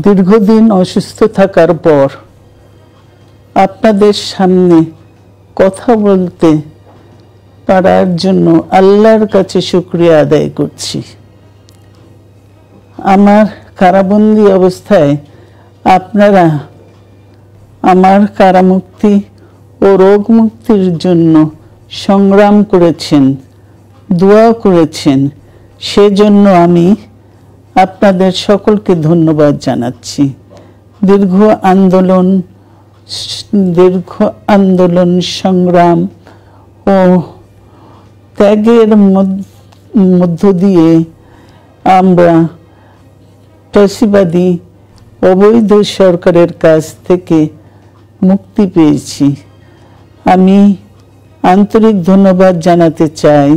দীর্ঘদিন অসুস্থ থাকার পর আপনাদের সামনে কথা বলতে পারার জন্য আল্লাহর কাছে শুকরিয়া আদায় করছি। আমার কারাবন্দী অবস্থায় আপনারা আমার কারামুক্তি ও রোগ মুক্তির জন্য সংগ্রাম করেছেন, দোয়া করেছেন। সেজন্য আমি আপনাদের সকলকে ধন্যবাদ জানাচ্ছি। দীর্ঘ আন্দোলন সংগ্রাম ও ত্যাগের মধ্য দিয়ে আমরা ফ্যাসিবাদী অবৈধ সরকারের কাছ থেকে মুক্তি পেয়েছি। আমি আন্তরিক ধন্যবাদ জানাতে চাই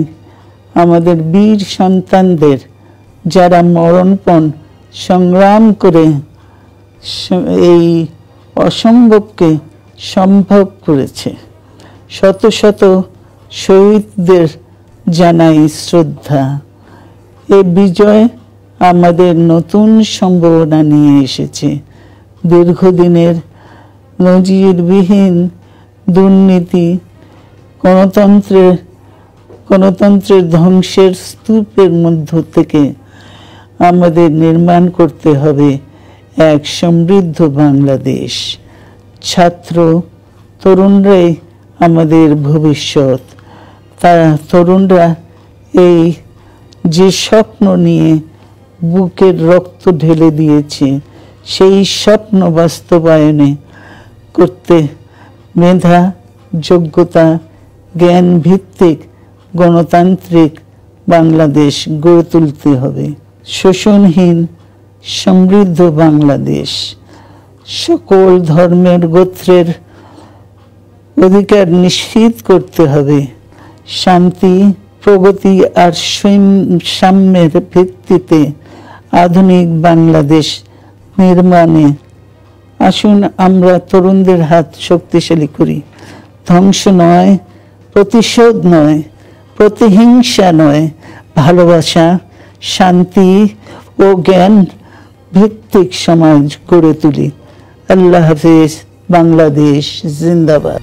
আমাদের বীর সন্তানদের, যারা মরণপণ সংগ্রাম করে এই অসম্ভবকে সম্ভব করেছে। শত শত শহীদদের জানাই শ্রদ্ধা। এই বিজয় আমাদের নতুন সম্ভাবনা নিয়ে এসেছে। দীর্ঘদিনের নজিরবিহীন দুর্নীতি, গণতন্ত্রের ধ্বংসের স্তূপের মধ্য থেকে আমাদের নির্মাণ করতে হবে এক সমৃদ্ধ বাংলাদেশ। ছাত্র তরুণরাই আমাদের ভবিষ্যৎ। তারা তরুণরা এই যে স্বপ্ন নিয়ে বুকের রক্ত ঢেলে দিয়েছে, সেই স্বপ্ন বাস্তবায়নে করতে মেধা, যোগ্যতা, জ্ঞান ভিত্তিক গণতান্ত্রিক বাংলাদেশ গড়ে তুলতে হবে। শোষণহীন সমৃদ্ধ বাংলাদেশ। সকল ধর্মের গোত্রের অধিকার নিশ্চিত করতে হবে। শান্তি, প্রগতি আর সাম্যের ভিত্তিতে আধুনিক বাংলাদেশ নির্মাণে আসুন আমরা তরুণদের হাত শক্তিশালী করি। ধ্বংস নয়, প্রতিশোধ নয়, প্রতিহিংসা নয়, ভালোবাসা, শান্তি ও জ্ঞান ভিত্তিক সমাজ গড়ে তুলি। আল্লাহ হাফেজ। বাংলাদেশ জিন্দাবাদ।